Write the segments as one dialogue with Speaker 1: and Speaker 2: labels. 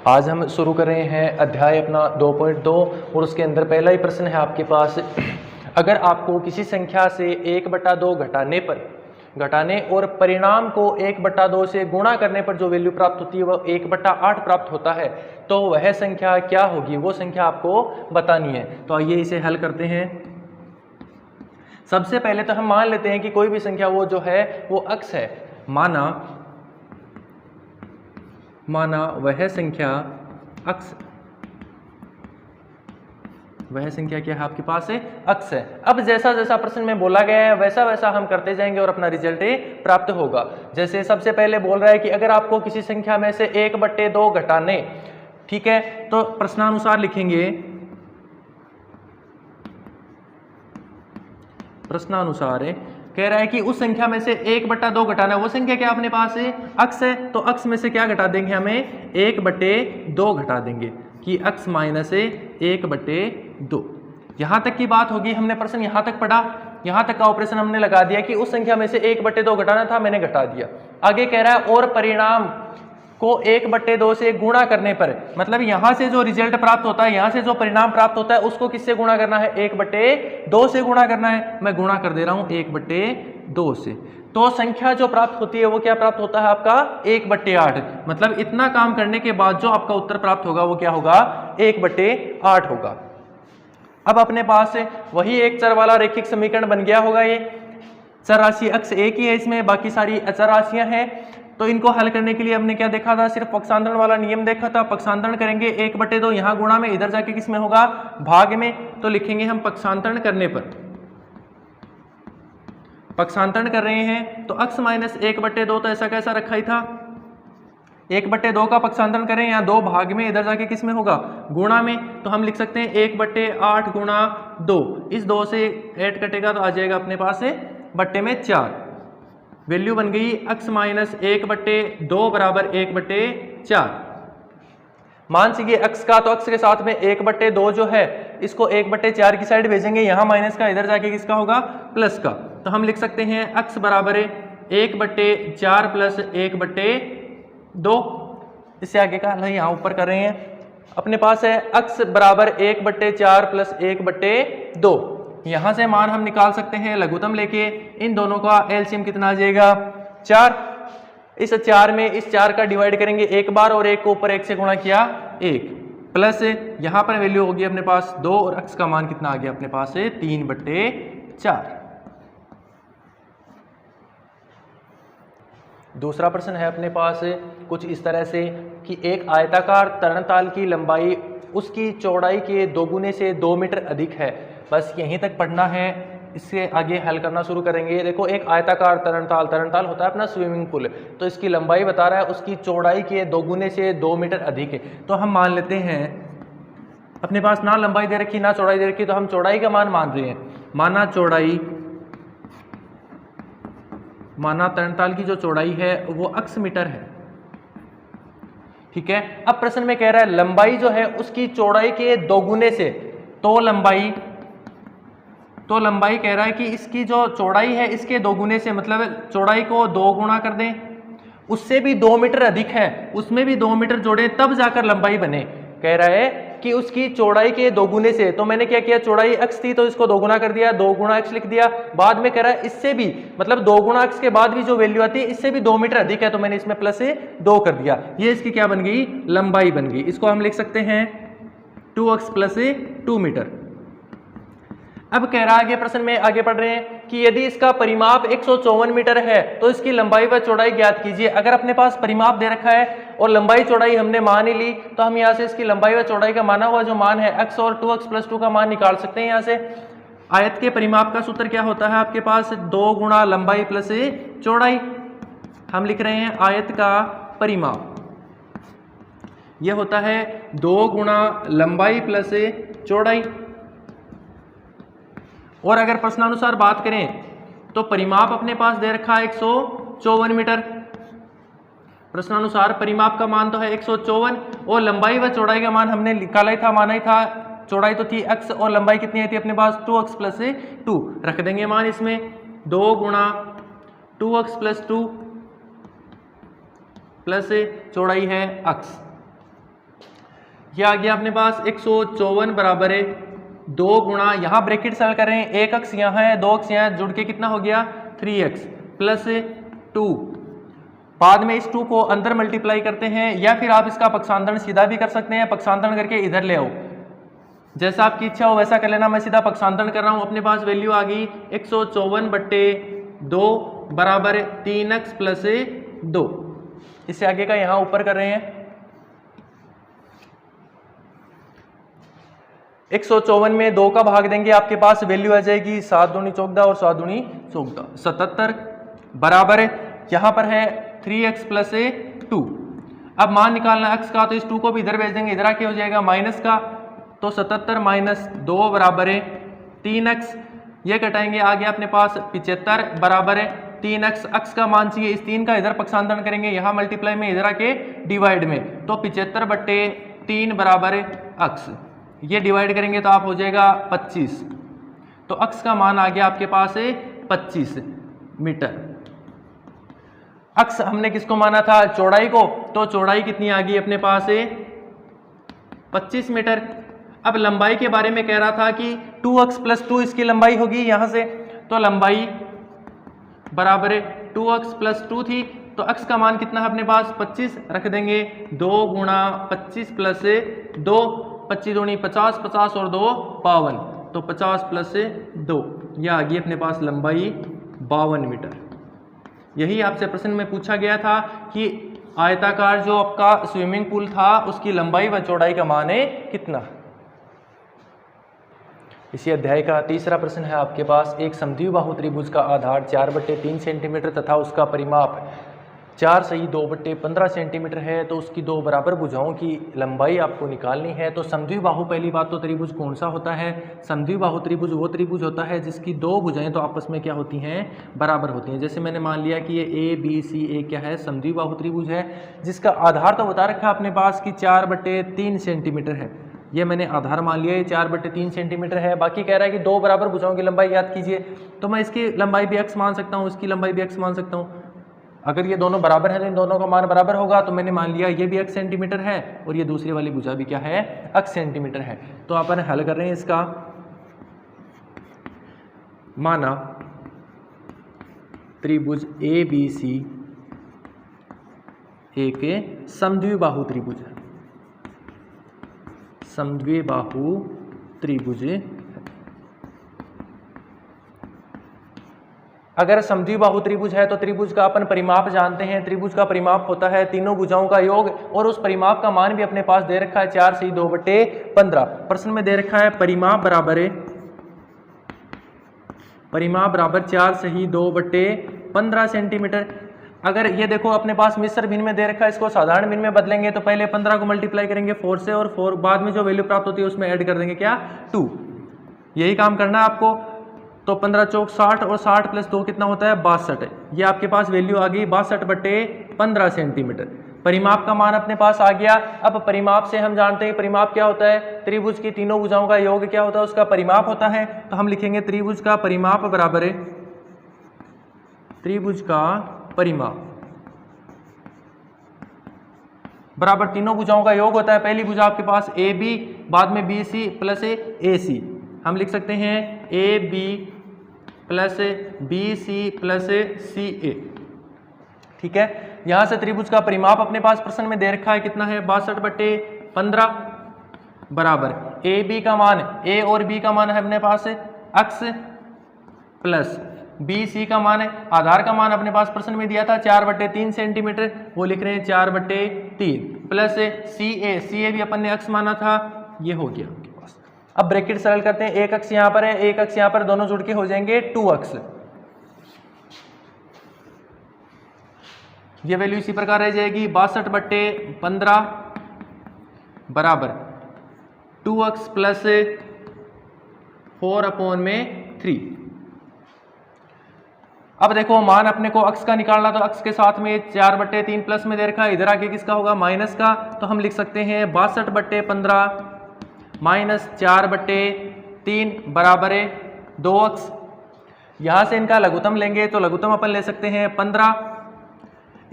Speaker 1: आज हम शुरू कर रहे हैं अध्याय अपना 2.2 और उसके अंदर पहला ही प्रश्न है आपके पास। अगर आपको किसी संख्या से 1/2 घटाने और परिणाम को 1/2 से गुणा करने पर जो वैल्यू प्राप्त होती है वह 1/8 प्राप्त होता है, तो वह संख्या क्या होगी, वो संख्या आपको बतानी है। तो आइए इसे हल करते हैं। सबसे पहले तो हम मान लेते हैं कि कोई भी संख्या वो जो है वो अक्स है। माना वह संख्या अक्स, वह संख्या क्या है आपके पास है, अक्स है। अब जैसा जैसा प्रश्न में बोला गया है वैसा वैसा हम करते जाएंगे और अपना रिजल्ट प्राप्त होगा। जैसे सबसे पहले बोल रहा है कि अगर आपको किसी संख्या में से 1/2 घटाने, ठीक है, तो प्रश्नानुसार लिखेंगे, प्रश्नानुसार कह रहा है कि उस संख्या में से 1/2 घटाना है। वो संख्या क्या अपने पास है, अक्स है, तो अक्स में से क्या घटा देंगे, हमें 1/2 घटा देंगे कि अक्स माइनस 1/2। यहां तक की बात होगी। हमने प्रश्न यहां तक पढ़ा, यहां तक का ऑपरेशन हमने लगा दिया कि उस संख्या में से 1/2 घटाना था, मैंने घटा दिया। आगे कह रहा है और परिणाम को 1/2 से गुणा करने पर, मतलब यहां से जो रिजल्ट प्राप्त होता है, यहां से जो परिणाम प्राप्त होता है उसको किससे गुणा करना है, 1/2 से गुणा करना है। मैं गुणा कर दे रहा हूं 1/2 से, तो संख्या जो प्राप्त होती है वो क्या प्राप्त होता है आपका 1/8। मतलब इतना काम करने के बाद जो आपका उत्तर प्राप्त होगा वो क्या होगा, 1/8 होगा। अब अपने पास वही एक चर वाला रैखिक समीकरण बन गया होगा। ये चर राशि अक्स एक ही है, इसमें बाकी सारी अचर राशियां हैं। तो इनको हल करने के लिए हमने क्या देखा था, सिर्फ पक्षांतरण वाला नियम देखा था। पक्षांतरण करेंगे 1/2, यहां गुणा में, इधर जाके किस में होगा, भाग में। तो लिखेंगे हम पक्षांतरण करने पर, पक्षांतरण कर रहे हैं तो अक्स माइनस 1/2 तो ऐसा कैसा रखा ही था, 1/2 का पक्षांतरण करें, यहाँ 2 भाग में, इधर जाके किस में होगा, गुणा में। तो हम लिख सकते हैं 1/8 गुणा 2, इस 2 से 8 कटेगा तो आ जाएगा अपने पास बट्टे में 4। वैल्यू बन गई अक्स माइनस 1/2 बराबर 1/4। मान सीजिए अक्स का, तो अक्स के साथ में 1/2 जो है इसको 1/4 की साइड भेजेंगे, यहां माइनस का, इधर जाके किसका होगा, प्लस का। तो हम लिख सकते हैं अक्स बराबर 1/4 प्लस 1/2। इससे आगे का हल यहाँ ऊपर कर रहे हैं। अपने पास है अक्स बराबर 1/4 प्लस 1/2। यहां से मान हम निकाल सकते हैं लघुत्तम लेके, इन दोनों का एलसीएम कितना आ जाएगा, 4। इस 4 में इस 4 का डिवाइड करेंगे एक बार और एक को ऊपर 1 से गुणा किया 1, प्लस यहां पर वैल्यू होगी अपने पास 2 और अक्स का मान कितना आ गया अपने पास 3/4। दूसरा प्रश्न है अपने पास कुछ इस तरह से कि एक आयताकार तरणताल की लंबाई उसकी चौड़ाई के 2 गुने से 2 मीटर अधिक है। बस यहीं तक पढ़ना है, इससे आगे हल करना शुरू करेंगे। देखो एक आयताकार तरणताल होता है अपना स्विमिंग पूल, तो इसकी लंबाई बता रहा है उसकी चौड़ाई के 2 गुने से 2 मीटर अधिक है। तो हम मान लेते हैं अपने पास ना लंबाई दे रखी ना चौड़ाई दे रखी, तो हम चौड़ाई का मान मान रहे हैं। माना तरणताल की जो चौड़ाई है वो अक्स मीटर है, ठीक है। अब प्रश्न में कह रहा है लंबाई जो है उसकी चौड़ाई के 2 गुने से, तो लंबाई कह रहा है कि इसकी जो चौड़ाई है इसके 2 गुने से, मतलब चौड़ाई को 2 गुणा कर दें, उससे भी 2 मीटर अधिक है, उसमें भी 2 मीटर जोड़े तब जाकर लंबाई बने। कह रहा है कि उसकी चौड़ाई के 2 गुने से, तो मैंने क्या किया, चौड़ाई x थी तो इसको 2 गुना कर दिया, 2 गुणा x लिख दिया। बाद में कह रहा है इससे भी, मतलब 2 गुणा x के बाद भी जो वैल्यू आती है इससे भी 2 मीटर अधिक है, तो मैंने इसमें प्लस 2 कर दिया। ये इसकी क्या बन गई, लंबाई बन गई। इसको हम लिख सकते हैं 2x प्लस 2 मीटर। अब कह रहा है आगे प्रश्न में आगे पढ़ रहे हैं कि यदि इसका परिमाप 154 मीटर है तो इसकी लंबाई व चौड़ाई ज्ञात कीजिए। अगर अपने पास परिमाप दे रखा है और लंबाई चौड़ाई हमने मान ही ली, तो हम यहाँ से इसकी लंबाई व चौड़ाई का माना हुआ जो मान है x और 2x प्लस 2 का मान निकाल सकते हैं। यहाँ से आयत के परिमाप का सूत्र क्या होता है आपके पास, 2 गुणा लंबाई प्लस चौड़ाई। हम लिख रहे हैं आयत का परिमाप, यह होता है 2 गुणा लंबाई प्लस चौड़ाई। और अगर प्रश्नानुसार बात करें तो परिमाप अपने पास दे रखा है 154 मीटर। प्रश्नानुसार परिमाप का मान तो है 154 और लंबाई व चौड़ाई का मान हमने निकाला ही था, माना ही था। चौड़ाई तो थी x और लंबाई कितनी आई थी अपने पास 2x प्लस 2। रख देंगे मान इसमें 2 गुणा 2x प्लस 2 प्लस चौड़ाई है x। ये आ गया अपने पास 154 बराबर है 2 गुणा, यहाँ ब्रैकेट सरल कर रहे हैं, एक अक्स यहाँ है, दो अक्स यहाँ जुड़ के कितना हो गया 3x प्लस 2। बाद में इस 2 को अंदर मल्टीप्लाई करते हैं, या फिर आप इसका पक्षांतरण सीधा भी कर सकते हैं, पक्षांतरण करके इधर ले आओ, जैसा आपकी इच्छा हो वैसा कर लेना। मैं सीधा पक्षांतरण कर रहा हूँ। अपने पास वैल्यू आ गई 154/2 बराबर 3x प्लस 2। इससे आगे का यहाँ ऊपर कर रहे हैं। 154 में 2 का भाग देंगे, आपके पास वैल्यू आ जाएगी 7 दूनी 14 और 7 दूनी 14 77 बराबर यहाँ पर है 3x प्लस 2। अब मान निकालना x का, तो इस 2 को भी इधर भेज देंगे, इधर आके हो जाएगा माइनस का, तो 77 माइनस 2 बराबर है 3x। ये घटाएंगे, आ गया अपने पास 75 बराबर है 3x। x का मान चाहिए, इस 3 का इधर पक्षांतरण करेंगे, यहाँ मल्टीप्लाई में, इधर आके डिवाइड में, तो 75/3 बराबर x। ये डिवाइड करेंगे तो आप हो जाएगा 25, तो x का मान आ गया आपके पास 25 मीटर। x हमने किसको माना था, चौड़ाई को, तो चौड़ाई कितनी आ गई अपने पास 25 मीटर। अब लंबाई के बारे में कह रहा था कि 2x प्लस 2 इसकी लंबाई होगी यहाँ से, तो लंबाई बराबर 2x प्लस 2 थी, तो x का मान कितना है अपने पास 25 रख देंगे, 2 गुणा 25 प्लस 2, 25 दूनी 50, 50 और 2 52, तो 50 प्लस 2, यह आ गई अपने पास लंबाई 52 मीटर। यही आपसे प्रश्न में पूछा गया था कि आयताकार जो आपका स्विमिंग पूल था उसकी लंबाई व चौड़ाई का मान है कितना। इसी अध्याय का तीसरा प्रश्न है आपके पास, एक समद्विबाहु त्रिभुज का आधार 4/3 सेंटीमीटर तथा उसका परिमाप 4 सही 2/15 सेंटीमीटर है, तो उसकी दो बराबर भुजाओं की लंबाई आपको निकालनी है। तो समद्विबाहु, पहली बात तो त्रिभुज कौन सा होता है, समद्विबाहु त्रिभुज वो त्रिभुज होता है जिसकी दो भुजाएं तो आपस में क्या होती हैं, बराबर होती हैं। जैसे मैंने मान लिया कि ये ABCA क्या है, समद्विबाहु त्रिभुज है, जिसका आधार तो बता रखा है अपने पास कि 4/3 सेंटीमीटर है। ये मैंने आधार मान लिया, ये 4/3 सेंटीमीटर है। बाकी कह रहा है कि दो बराबर भुजाओं की लंबाई याद कीजिए, तो मैं इसकी लंबाई भी x मान सकता हूँ, इसकी लंबाई भी x मान सकता हूँ। अगर ये दोनों बराबर हैं तो इन दोनों का मान बराबर होगा, तो मैंने मान लिया ये भी x सेंटीमीटर है और ये दूसरी वाली भुजा भी क्या है, x सेंटीमीटर है। तो अपन हल कर रहे हैं इसका। माना त्रिभुज ABC एक समद्विबाहु त्रिभुज है, समद्विबाहु त्रिभुज। अगर समद्विबाहु त्रिभुज है तो त्रिभुज का अपन परिमाप जानते हैं, त्रिभुज का परिमाप होता है तीनों भुजाओं का योग, और उस परिमाप का मान भी अपने पास दे रखा है 4 सही 2/15। प्रश्न में दे रखा है परिमाप बराबर 4 सही 2/15 सेंटीमीटर। अगर ये देखो अपने पास मिश्र भिन्न में दे रखा है, इसको साधारण भिन्न में बदलेंगे तो पहले 15 को मल्टीप्लाई करेंगे 4 से, और 4 बाद में जो वैल्यू प्राप्त होती है उसमें ऐड कर देंगे क्या, 2। यही काम करना है आपको। तो 15 चौक 60 और 60 प्लस 2 कितना होता है, 62। ये आपके पास वैल्यू आ गई 62/15 सेंटीमीटर। परिमाप का मान अपने पास आ गया। अब परिमाप से हम जानते हैं परिमाप क्या होता है, त्रिभुज की तीनों भुजाओं का योग क्या होता है, उसका परिमाप होता है। तो हम लिखेंगे त्रिभुज का परिमाप बराबर त्रिभुज का परिमाप बराबर तीनों भुजाओं का योग होता है। पहली भुजा आपके पास AB, बाद में BC प्लस AC। हम लिख सकते हैं AB plus BC plus CA। ठीक है, यहां से त्रिभुज का परिमाप अपने पास प्रश्न में दे रखा है कितना है, 62/15 बराबर AB का मान, A और B का मान है अपने पास x प्लस BC का मान है, आधार का मान अपने पास प्रश्न में दिया था 4/3 सेंटीमीटर, वो लिख रहे हैं 4/3 प्लस CA भी अपन ने x माना था, ये हो गया आपके पास। अब ब्रैकेट सरल करते हैं, एक x यहाँ पर है, एक x यहाँ पर, दोनों जुड़ के हो जाएंगे 2x। ये वैल्यू इसी प्रकार रह जाएगी 62/15 बराबर 2x प्लस 4/3। अब देखो मान अपने को x का निकालना, तो x के साथ में 4/3 प्लस में दे रखा है, इधर आके किसका होगा, माइनस का। तो हम लिख सकते हैं 62/15 माइनस 4/3 बराबर 2x। यहां से इनका लघुत्तम लेंगे तो लघुत्तम अपन ले सकते हैं 15।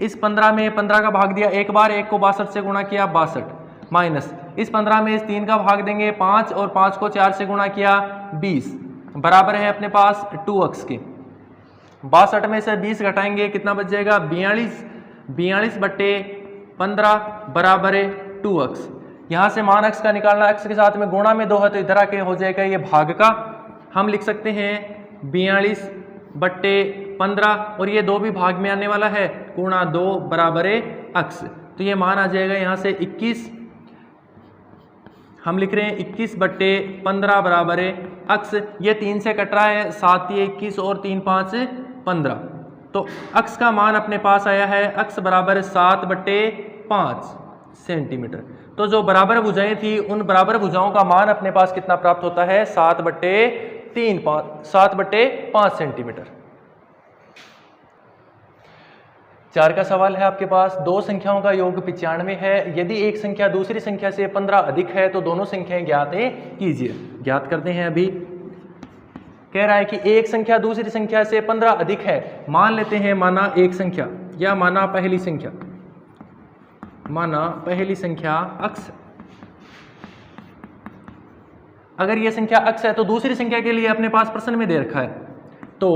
Speaker 1: इस 15 में 15 का भाग दिया एक बार, एक को 62 से गुणा किया 62 माइनस इस 15 में इस 3 का भाग देंगे 5 और 5 को 4 से गुणा किया 20 बराबर है अपने पास 2x के। 62 में से 20 घटाएंगे कितना बच जाएगा 42 बट्टे 15 बराबर है 2x। यहाँ से मान x का निकालना, x के साथ में गुणा में 2 है तो इधर आके हो जाएगा ये भाग का। हम लिख सकते हैं 42 बट्टे 15 और ये 2 भी भाग में आने वाला है, गुणा 2 बराबर है x। तो ये मान आ जाएगा यहाँ से 21, हम लिख रहे हैं 21 बट्टे 15 बराबर है x। ये 3 से कट रहा है, 7 ये 21 और 3 5 15, तो x का मान अपने पास आया है x बराबर 7 बट्टे 5 सेंटीमीटर। तो जो बराबर भुजाएं थी उन बराबर भुजाओं का मान अपने पास कितना प्राप्त होता है 7 बट्टे 5 सेंटीमीटर। 4 का सवाल है आपके पास, दो संख्याओं का योग 95 है। यदि एक संख्या दूसरी संख्या से 15 अधिक है तो दोनों संख्याएं ज्ञात कीजिए। ज्ञात करते हैं। अभी कह रहा है कि एक संख्या दूसरी संख्या से 15 अधिक है। मान लेते हैं माना एक संख्या या माना पहली संख्या x। अगर यह संख्या x है तो दूसरी संख्या के लिए अपने पास प्रश्न में दे रखा है, तो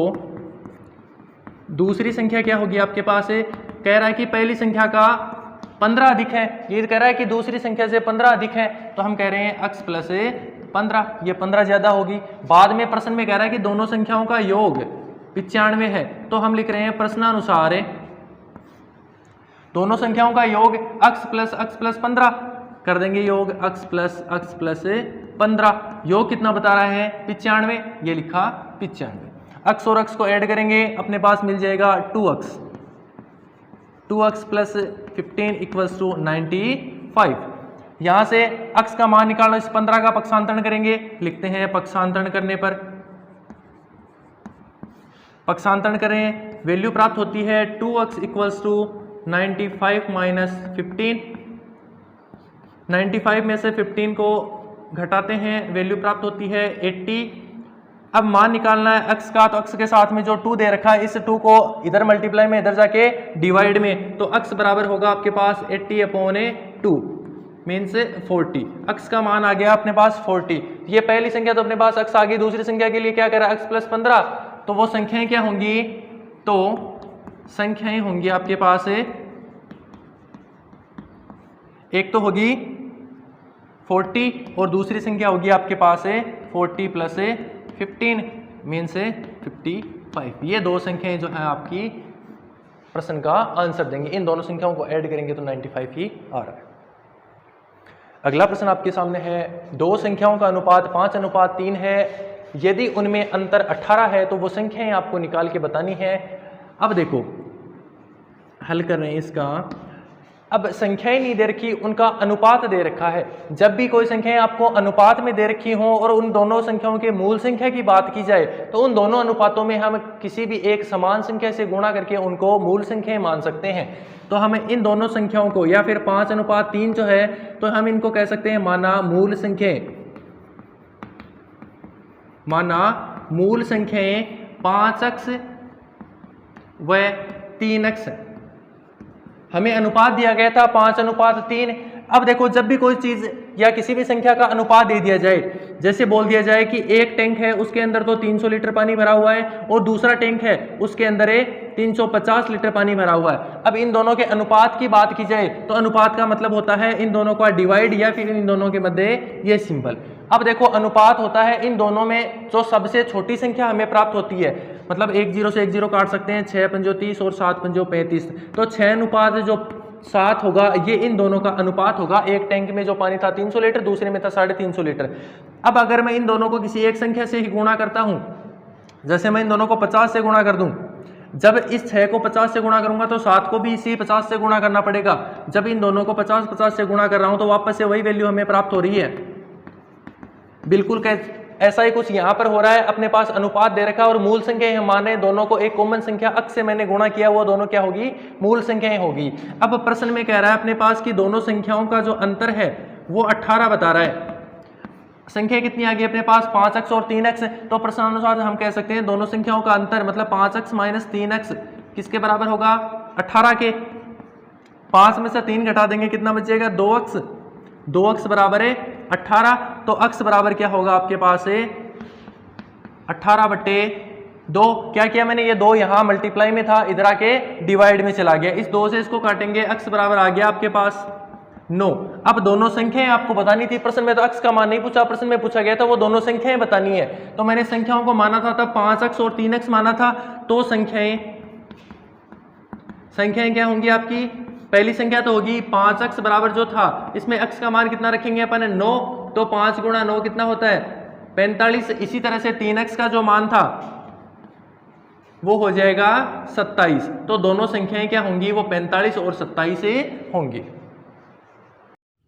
Speaker 1: दूसरी संख्या क्या होगी आपके पास है, कह रहा है कि पहली संख्या का 15 अधिक है, ये कह रहा है कि दूसरी संख्या से 15 अधिक है, तो हम कह रहे हैं x प्लस 15, ये 15 ज्यादा होगी। बाद में प्रश्न में कह रहा है कि दोनों संख्याओं का योग 95 है, तो हम लिख रहे हैं प्रश्नानुसार दोनों संख्याओं का योग x प्लस 15 कर देंगे, योग x प्लस 15। योग कितना बता रहा है 95, ये लिखा 95। x और x को ऐड करेंगे अपने पास मिल जाएगा 2x प्लस 15 इक्वल्स टू 95। यहाँ से x का मान निकालना, इस 15 का पक्षांतरण करेंगे, लिखते हैं पक्षांतरण करने पर पक्षांतरण करें वैल्यू प्राप्त होती है 2x इक्वल्स टू 95 माइनस 15। 95 में से 15 को घटाते हैं, वैल्यू प्राप्त होती है 80। अब मान निकालना है x का, तो x के साथ में जो 2 दे रखा है इस 2 को इधर मल्टीप्लाई में, इधर जाके डिवाइड में, तो x बराबर होगा आपके पास 80/2 मीन्स 40। x का मान आ गया अपने पास 40। ये पहली संख्या तो अपने पास x आ गई, दूसरी संख्या के लिए क्या कह रहा है x प्लस 15, तो वो संख्याएं क्या होंगी, तो संख्याएं होंगी आपके पास एक तो होगी 40 और दूसरी संख्या होगी आपके पास 40 प्लस 15 मीन से 55। ये दो संख्याएं जो है आपकी प्रश्न का आंसर देंगे। इन दोनों संख्याओं को ऐड करेंगे तो 95 ही आ रहा है। अगला प्रश्न आपके सामने है, दो संख्याओं का अनुपात 5:3 है। यदि उनमें अंतर 18 है तो वो संख्याएं आपको निकाल के बतानी है। अब देखो हल कर रहे हैं इसका। अब संख्याएं नहीं दे रखी, उनका अनुपात दे रखा है। जब भी कोई संख्याएं आपको अनुपात में दे रखी हों और उन दोनों संख्याओं के मूल संख्या की बात की जाए तो उन दोनों अनुपातों में हम किसी भी एक समान संख्या से गुणा करके उनको मूल संख्याएं मान सकते हैं। तो हम इन दोनों संख्याओं को, या फिर 5:3 जो है, तो हम इनको कह सकते हैं माना मूल संख्याएं। माना मूल संख्याएं 5x व 3x। हमें अनुपात दिया गया था 5:3। अब देखो जब भी कोई चीज या किसी भी संख्या का अनुपात दे दिया जाए, जैसे बोल दिया जाए कि एक टैंक है उसके अंदर तो 300 लीटर पानी भरा हुआ है और दूसरा टैंक है उसके अंदर 350 लीटर पानी भरा हुआ है। अब इन दोनों के अनुपात की बात की जाए तो अनुपात का मतलब होता है इन दोनों का डिवाइड या फिर इन दोनों के मध्य ये सिंबल। अब देखो अनुपात होता है इन दोनों में जो सबसे छोटी संख्या हमें प्राप्त होती है, मतलब 1 0 से 1 0 काट सकते हैं, 6 5 30 और 7 5 35। तो 6:7 होगा, ये इन दोनों का अनुपात होगा। एक टैंक में जो पानी था 300 लीटर, दूसरे में था 350 लीटर। अब अगर मैं इन दोनों को किसी एक संख्या से ही गुणा करता हूं, जैसे मैं इन दोनों को 50 से गुणा कर दूं, जब इस 6 को 50 से गुणा करूंगा तो 7 को भी इसी 50 से गुणा करना पड़ेगा। जब इन दोनों को 50 से गुणा कर रहा हूं तो वापस से वही वैल्यू हमें प्राप्त हो रही है। बिल्कुल ऐसा ही कुछ यहाँ पर हो रहा है। अपने पास अनुपात दे रखा है और मूल संख्या हम माने दोनों को एक कॉमन संख्या x से मैंने गुणा किया, वो दोनों क्या होगी, मूल संख्याएं होगी। अब प्रश्न में कह रहा है अपने पास कि दोनों संख्याओं का जो अंतर है वो 18 बता रहा है। संख्या कितनी आ गई अपने पास, 5x और 3x। तो प्रश्नानुसार हम कह सकते हैं दोनों संख्याओं का अंतर मतलब 5x माइनस 3x किसके बराबर होगा, 18 के। 5 में से 3 घटा देंगे, कितना बचेगा, 2x। 2x बराबर है 18, तो x बराबर क्या होगा आपके पास है 18/2। क्या किया मैंने, ये 2 यहाँ मल्टीप्लाई में था, इधर आके डिवाइड में चला गया, इस 2 से इसको काटेंगे, x बराबर आ गया आपके पास 9। अब दोनों संख्याएं आपको बतानी थी, प्रश्न में तो x का मान नहीं पूछा, प्रश्न में पूछा गया था वो दोनों संख्याएं बतानी है। तो मैंने संख्याओं को माना था तब 5x और 3x माना था। तो संख्याएं क्या होंगी आपकी, पहली संख्या तो होगी 5x बराबर जो था, इसमें x का मान कितना रखेंगे अपन 9, तो 5 गुणा 9 कितना होता है 45। इसी तरह से 3x का जो मान था वो हो जाएगा 27। तो दोनों संख्याएं क्या होंगी, वो 45 और 27 से होंगी।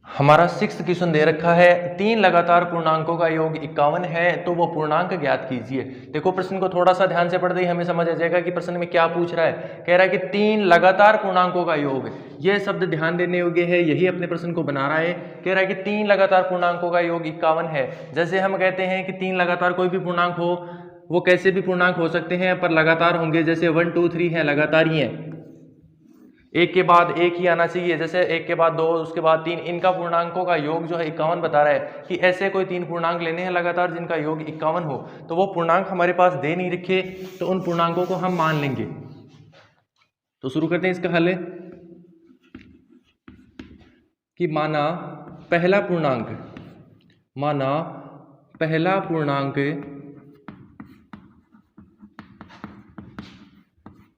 Speaker 1: हमारा 6th क्वेश्चन दे रखा है, 3 लगातार पूर्णांकों का योग 51 है, तो वो पूर्णांक ज्ञात कीजिए। देखो प्रश्न को थोड़ा सा ध्यान से पढ़ते ही हमें समझ आ जाएगा कि प्रश्न में क्या पूछ रहा है। कह रहा है कि 3 लगातार पूर्णांकों का योग, यह शब्द ध्यान देने योग्य है, यही अपने प्रश्न को बना रहा है। कह रहा है कि 3 लगातार पूर्णांकों का योग 51 है। जैसे हम कहते हैं कि 3 लगातार कोई भी पूर्णांक हो, वो कैसे भी पूर्णांक हो सकते हैं पर लगातार होंगे, जैसे 1 2 3 है, लगातार ही है, एक के बाद एक ही आना चाहिए, जैसे एक के बाद 2 उसके बाद 3, इनका पूर्णांकों का योग जो है 51 बता रहा है कि ऐसे कोई 3 पूर्णांक लेने हैं लगातार जिनका योग 51 हो। तो वो पूर्णांक हमारे पास दे नहीं रखे, तो उन पूर्णांकों को हम मान लेंगे। तो शुरू करते हैं इसका हल। कि माना पहला पूर्णांक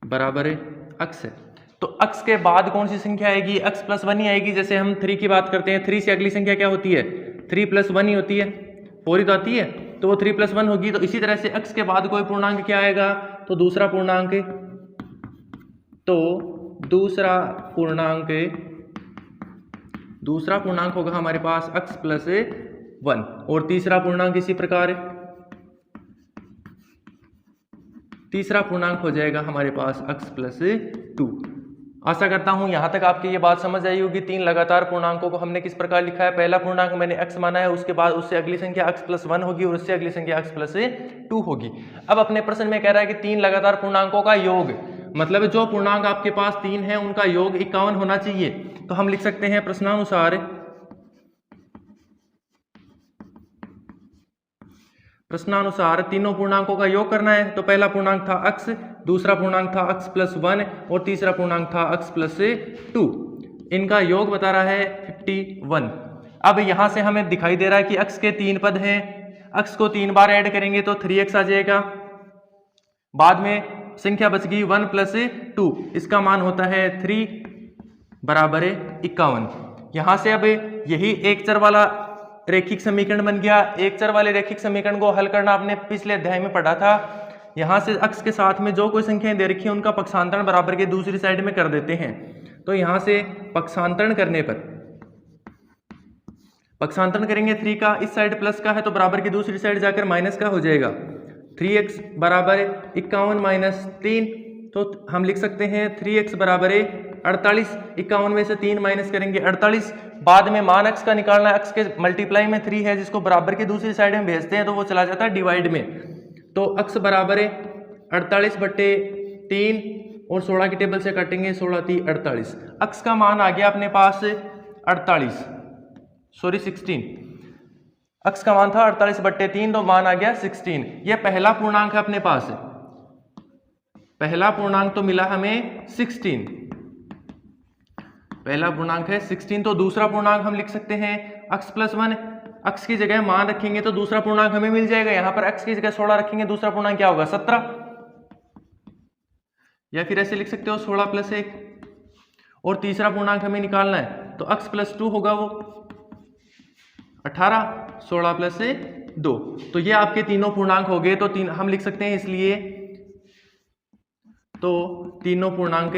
Speaker 1: बराबर है x है, तो x के बाद कौन सी संख्या आएगी, x + 1 ही आएगी। जैसे हम 3 की बात करते हैं, 3 से अगली संख्या क्या होती है, 3 + 1 ही होती है, 4 ही तो आती है, तो वो 3 + 1 होगी। तो इसी तरह से x के बाद कोई पूर्णांक क्या आएगा, तो दूसरा पूर्णांक होगा हमारे पास x + 1, और तीसरा पूर्णांक इसी प्रकार है, तीसरा पूर्णांक हो जाएगा हमारे पास x + 2। आशा करता हूं यहां तक आपकी ये बात समझ आई होगी। 3 लगातार पूर्णांकों को हमने किस प्रकार लिखा है, पहला पूर्णांक मैंने x माना है, उसके बाद उससे अगली संख्या x + 1 होगी और उससे अगली संख्या x + 2 होगी। अब अपने प्रश्न में कह रहा है कि 3 लगातार पूर्णांकों का योग, मतलब जो पूर्णांक आपके पास 3 है उनका योग 51 होना चाहिए। तो हम लिख सकते हैं प्रश्नानुसार तीनों पूर्णांकों का योग करना है। तो पहला पूर्णांक था x, दूसरा पूर्णांक था x + 1 और तीसरा पूर्णांक था x + 2। इनका योग बता रहा है 51। अब यहां से हमें दिखाई दे रहा है कि x के 3 पद हैं, x को 3 बार ऐड करेंगे तो 3x आ जाएगा, बाद में संख्या बच गई 1 + 2, इसका मान होता है 3 बराबर 51। यहां से अब यही एक चर वाला रेखिक समीकरण बन गया। एक चर वाले रेखिक समीकरण को हल करना आपने पिछले अध्याय में पढ़ा था। यहां से x के साथ में जो कोई संख्याएं दे रखी है उनका पक्षांतरण बराबर के दूसरी साइड में कर देते हैं। तो यहां से पक्षांतरण करने पर पक्षांतरण करेंगे 3 का, इस साइड प्लस का है तो बराबर की दूसरी साइड जाकर माइनस का हो जाएगा। 3x बराबर 51 - 3, तो हम लिख सकते हैं 3x बराबर 48। 51 में से 3 माइनस करेंगे 48। बाद में मान x का निकालना, x के मल्टीप्लाई में 3 है जिसको बराबर की दूसरी साइड में भेजते हैं तो वो चला जाता है डिवाइड में। तो x बराबर 48/3 और 16 की टेबल से काटेंगे, 16 × 3 = 48। x का मान आ गया अपने पास 16। x का मान था 48/3, तो मान आ गया 16। यह पहला पूर्णांक है अपने पास, पहला पूर्णांक तो मिला हमें 16, पहला पूर्णांक है 16। तो दूसरा पूर्णांक हम लिख सकते हैं x + 1, x की जगह मान रखेंगे तो दूसरा पूर्णांक हमें मिल जाएगा। यहां पर x की जगह 16 रखेंगे, दूसरा पूर्णांक क्या होगा 17, या फिर ऐसे लिख सकते हो 16 + 1। और तीसरा पूर्णांक हमें निकालना है तो x + 2 होगा वो 18, 16 + 2। तो ये आपके तीनों पूर्णांक हो गए। तो हम लिख सकते हैं इसलिए तो तीनों पूर्णांक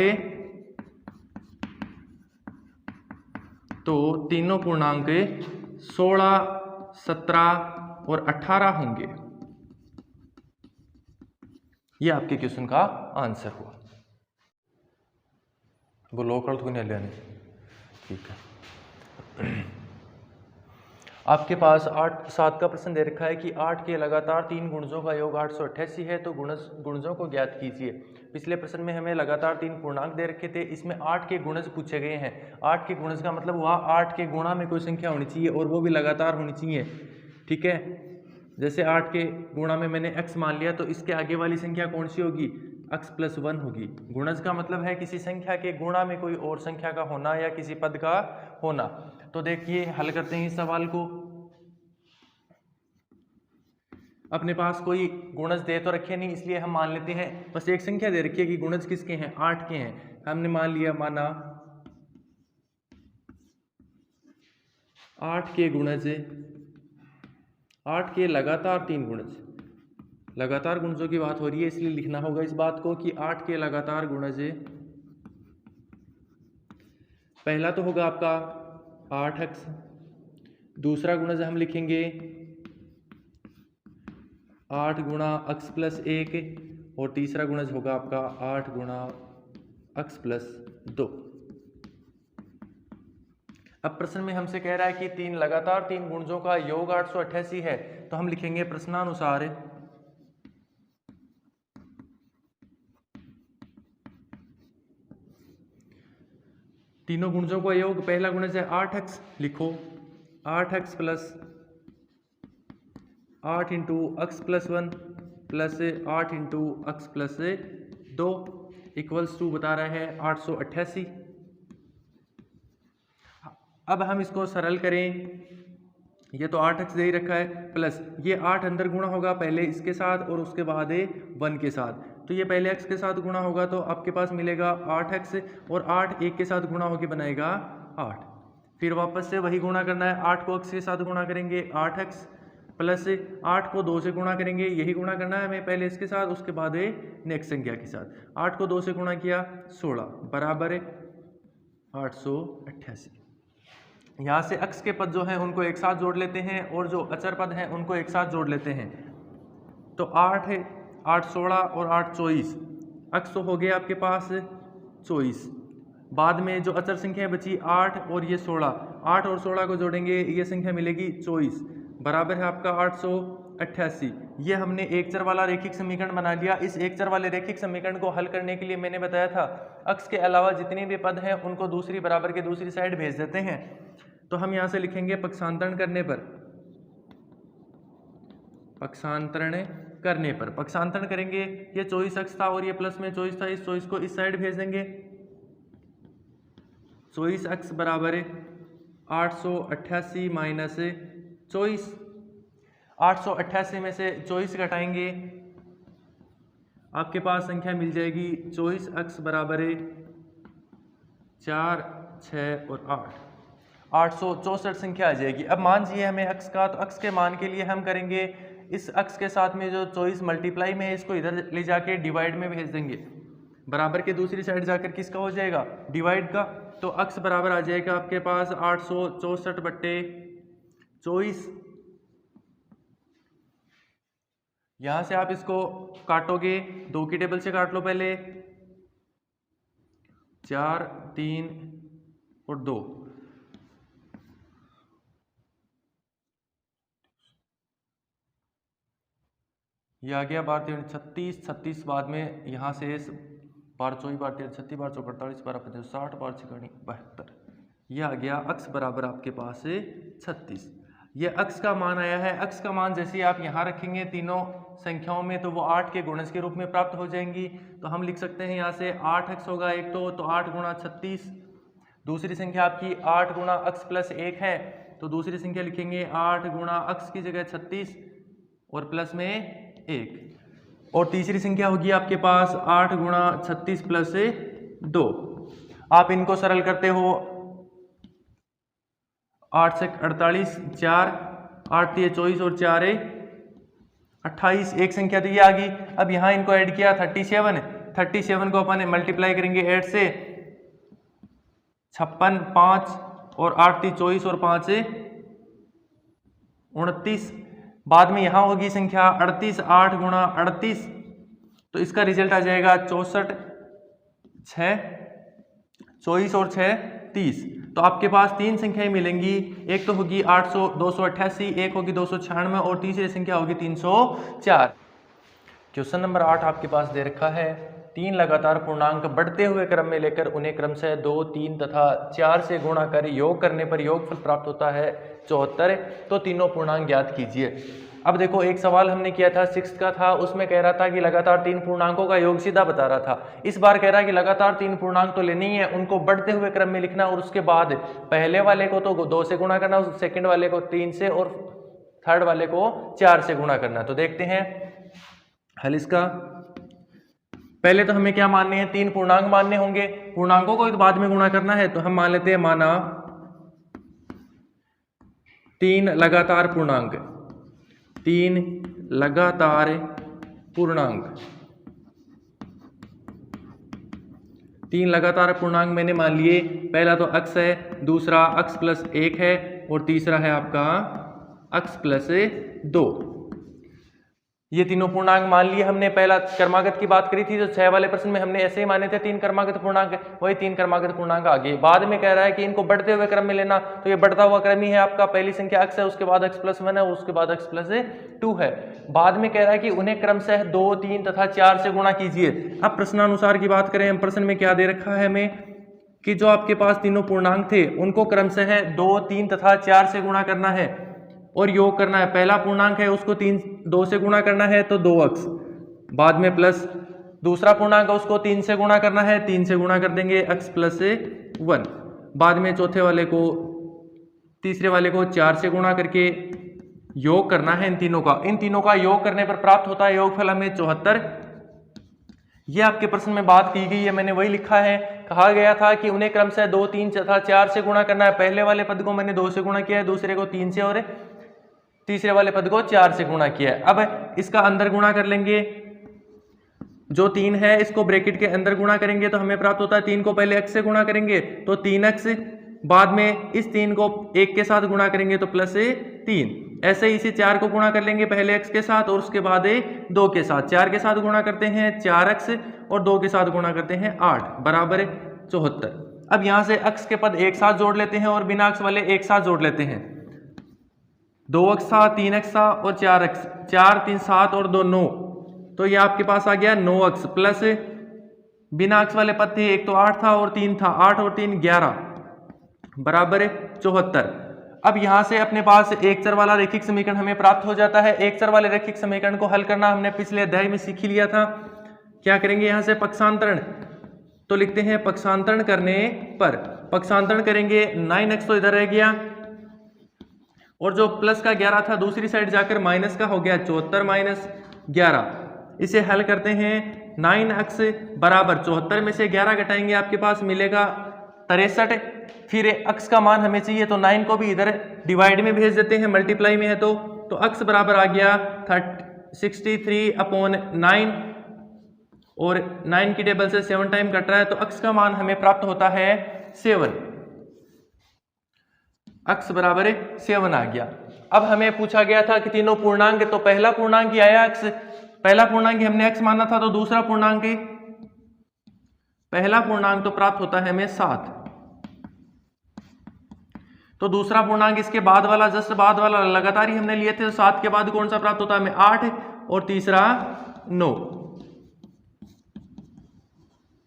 Speaker 1: 16, 17 और 18 होंगे। ये आपके क्वेश्चन का आंसर हुआ। वो लोकल तो नहीं लेने, ठीक है। आपके पास 8-7 का प्रश्न दे रखा है कि 8 के लगातार 3 गुणजों का योग 888 है, तो गुणजों को ज्ञात कीजिए। पिछले प्रश्न में हमें लगातार 3 पूर्णांक दे रखे थे, इसमें 8 के गुणज पूछे गए हैं। 8 के गुणज का मतलब हुआ 8 के गुणा में कोई संख्या होनी चाहिए और वो भी लगातार होनी चाहिए, ठीक है। जैसे 8 के गुणा में मैंने x मान लिया, तो इसके आगे वाली संख्या कौन सी होगी, x+1 होगी। गुणज का मतलब है किसी संख्या के गुणा में कोई और संख्या का होना या किसी पद का होना। तो देखिए हल करते हैं इस सवाल को। अपने पास कोई गुणज दे तो रखे नहीं, इसलिए हम मान लेते हैं बस एक संख्या दे रखी है कि गुणज किसके हैं, 8 के हैं। हमने मान लिया, माना 8 के गुणज, 8 के लगातार 3 गुणज, लगातार गुणजों की बात हो रही है इसलिए लिखना होगा इस बात को कि 8 के लगातार गुणज। पहला तो होगा आपका 8x, दूसरा गुणज हम लिखेंगे 8 गुणा x+1 और तीसरा गुणज होगा आपका 8 गुणा x+2। अब प्रश्न में हमसे कह रहा है कि 3 लगातार 3 गुणजों का योग 888 है, तो हम लिखेंगे प्रश्नानुसार तीनों गुणजों का योग। पहला गुणज है 8x, लिखो 8x plus 8 into x+1 plus 8 into x+2 equals to बता रहा है 888। अब हम इसको सरल करें, ये तो 8x दे ही रखा है, प्लस ये 8 अंदर गुणा होगा पहले इसके साथ और उसके बाद 1 के साथ, तो ये पहले x के साथ गुणा होगा तो आपके पास मिलेगा 8x और 8 1 के साथ गुणा होके बनाएगा 8। फिर वापस से वही गुणा करना है, 8 को x के साथ गुणा करेंगे 8x प्लस 8 को 2 से गुणा करेंगे, यही गुणा करना है हमें पहले इसके साथ उसके बाद नेक्स्ट संख्या के साथ। 8 को 2 से गुणा किया 16 बराबर 888। यहाँ से x के पद जो हैं उनको एक साथ जोड़ लेते हैं और जो अचर पद हैं उनको एक साथ जोड़ लेते हैं। तो 8 है, 8 16 और 8 24, x तो हो गया आपके पास 24, बाद में जो अचर संख्या बची 8 और ये 16, 8 और 16 को जोड़ेंगे ये संख्या मिलेगी 24 बराबर है आपका 888। ये हमने एक चर वाला रैखिक समीकरण बना लिया। इस एक चर वाले रैखिक समीकरण को हल करने के लिए मैंने बताया था x के अलावा जितने भी पद हैं उनको दूसरी बराबर के दूसरी साइड भेज देते हैं। तो हम यहाँ से लिखेंगे पक्षांतरण करने पर, पक्षांतरण करने पर, पक्षांतरण करेंगे, ये 24x था और ये प्लस में 24 था, इस 24 को इस साइड भेज देंगे। 24x बराबर 888 माइनस 24, 888 में से 24 घटाएंगे आपके पास संख्या मिल जाएगी 24x बराबर 4 6 और 8, 864 संख्या आ जाएगी। अब मान चाहिए हमें x का, तो x के मान के लिए हम करेंगे इस x के साथ में जो 24 मल्टीप्लाई में है इसको इधर ले जाके डिवाइड में भेज देंगे, बराबर के दूसरी साइड जाकर किसका हो जाएगा, डिवाइड का। तो x बराबर आ जाएगा आपके पास 864 बट्टे 24। यहाँ से आप इसको काटोगे, 2 की टेबल से काट लो पहले, 4 3 और 2, ये आ गया 12 3 36, 36 बाद में यहाँ से 12 24 12 3 36 12 4 48 12 5 60 12 6 72, यह आ गया x बराबर आपके पास 36। ये x का मान आया है। x का मान जैसे आप यहाँ रखेंगे तीनों संख्याओं में तो वो 8 के गुणज के रूप में प्राप्त हो जाएंगी। तो हम लिख सकते हैं यहाँ से 8x होगा एक तो 8 गुणा 36, दूसरी संख्या आपकी 8 गुणा x+1 है तो दूसरी संख्या लिखेंगे 8 गुणा x की जगह 36 और प्लस में 1, और तीसरी संख्या होगी आपके पास 8 गुणा 36 प्लस 2। आप इनको सरल करते हो, 8 से 48, 4 8 3 24 और 4 28, एक संख्या तो ये आ गई। अब यहाँ इनको ऐड किया 37, 37 को अपन मल्टीप्लाई करेंगे 8 से, 56 5 और 8 3 24 और 5 29, बाद में यहाँ होगी संख्या 38, 8 गुणा 38 तो इसका रिजल्ट आ जाएगा 64 6 24 और 6 30। तो आपके पास तीन संख्याएं मिलेंगी, एक तो होगी 288, एक होगी 296 और तीसरी संख्या होगी 304। क्वेश्चन नंबर 8 आपके पास दे रखा है, तीन लगातार पूर्णांक बढ़ते हुए क्रम में लेकर उन्हें क्रमशः 2, 3 तथा 4 से गुणा कर योग करने पर योगफल प्राप्त होता है 74। तो तीनों पूर्णांक ज्ञात कीजिए। अब देखो, एक सवाल हमने किया था 6 का था, उसमें कह रहा था कि लगातार तीन पूर्णांकों का योग सीधा बता रहा था। इस बार कह रहा है कि लगातार तीन पूर्णांक तो लेनी है, उनको बढ़ते हुए क्रम में लिखना और उसके बाद पहले वाले को तो 2 से गुणा करना, सेकंड वाले को 3 से और थर्ड वाले को 4 से गुणा करना। तो देखते हैं हल इसका। पहले तो हमें क्या मानने हैं, तीन पूर्णांक मानने होंगे, पूर्णांकों को बाद में गुणा करना है। तो हम मान लेते हैं, माना तीन लगातार पूर्णांक, तीन लगातार पूर्णांक, तीन लगातार पूर्णांक मैंने मान लिए। पहला तो अक्स है, दूसरा अक्स प्लस 1 है और तीसरा है आपका अक्स प्लस 2। ये तीनों पूर्णांक मान लिए हमने। पहला क्रमागत की बात करी थी, तो 6 वाले प्रश्न में हमने ऐसे ही माने थे तीन क्रमागत पूर्णांक, वही तीन क्रमागत पूर्णांक आगे। बाद में कह रहा है कि इनको बढ़ते हुए क्रम में लेना, तो ये बढ़ता हुआ क्रम ही है आपका। पहली संख्या अक्स है, उसके बाद अक्स प्लस 1 है और उसके बाद अक्स प्लस 2 है। बाद में कह रहा है कि उन्हें क्रमशः 2, 3 तथा 4 से गुणा कीजिए। अब प्रश्नानुसार की बात करें, हम प्रश्न में क्या दे रखा है हमें कि जो आपके पास तीनों पूर्णांक थे उनको क्रमशः 2, 3 तथा 4 से गुणा करना है और योग करना है। पहला पूर्णांक है उसको 2 से गुणा करना है तो 2x, बाद में प्लस दूसरा पूर्णांक है उसको 3 से गुणा करना है, 3 से गुणा कर देंगे x प्लस 1। बाद में चौथे वाले को तीसरे वाले को 4 से गुणा करके योग करना है इन तीनों का। इन तीनों का योग करने पर प्राप्त होता है योगफल हमें 74। ये आपके प्रश्न में बात की गई है, मैंने वही लिखा है। कहा गया था कि उन्हें क्रमशः 2, 3 तथा 4 से गुणा करना है। पहले वाले पद को मैंने 2 से गुणा किया है, दूसरे को 3 से और तीसरे वाले पद को 4 से गुणा किया है। अब इसका अंदर गुणा कर लेंगे, जो 3 है इसको ब्रैकेट के अंदर गुणा करेंगे तो हमें प्राप्त होता है 3 को पहले x से गुणा करेंगे तो 3x, बाद में इस 3 को 1 के साथ गुणा करेंगे तो प्लस 3। ऐसे ही इसी 4 को गुणा कर लेंगे पहले x के साथ और उसके बाद 2 के साथ। 4 के साथ गुणा करते हैं 4x और 2 के साथ गुणा करते हैं 8 बराबर 74। अब यहाँ से x के पद एक साथ जोड़ लेते हैं और बिना x वाले एक साथ जोड़ लेते हैं। 2x था, 3x था और 4x, 4 3 7 और 2 9, तो ये आपके पास आ गया 9x प्लस बिना x वाले पद थे, एक तो 8 था और 3 था, 8 और 3 11 बराबर 74। अब यहाँ से अपने पास एक चर वाला रैखिक समीकरण हमें प्राप्त हो जाता है। एक चर वाले रैखिक समीकरण को हल करना हमने पिछले अध्याय में सीख लिया था। क्या करेंगे यहाँ से पक्षांतरण, तो लिखते हैं पक्षांतरण करने पर, पक्षांतरण करेंगे 9x तो इधर रह गया और जो प्लस का 11 था दूसरी साइड जाकर माइनस का हो गया 74 माइनस 11। इसे हल करते हैं, 9x बराबर 74 में से 11 घटाएंगे आपके पास मिलेगा 63। फिर x का मान हमें चाहिए तो 9 को भी इधर डिवाइड में भेज देते हैं, मल्टीप्लाई में है तो x बराबर आ गया 63/9 और 9 की टेबल से 7 टाइम कट रहा है तो x का मान हमें प्राप्त होता है 7। x बराबर 7 आ गया। अब हमें पूछा गया था कि तीनों पूर्णांक, तो पहला पूर्णांक ही आया x, पहला पूर्णांक ही हमने x माना था, तो दूसरा पूर्णांक, पहला पूर्णांक तो प्राप्त होता है हमें 7, तो दूसरा पूर्णांक इसके बाद वाला जस्ट बाद वाला लगातार ही हमने लिए थे, तो 7 के बाद कौन सा प्राप्त होता है हमें 8 और तीसरा 9।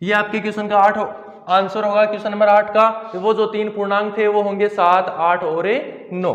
Speaker 1: ये आपके क्वेश्चन का 8 आंसर होगा क्वेश्चन नंबर 8 का। वो जो तीन पूर्णांक थे वो होंगे 7, 8 और 9।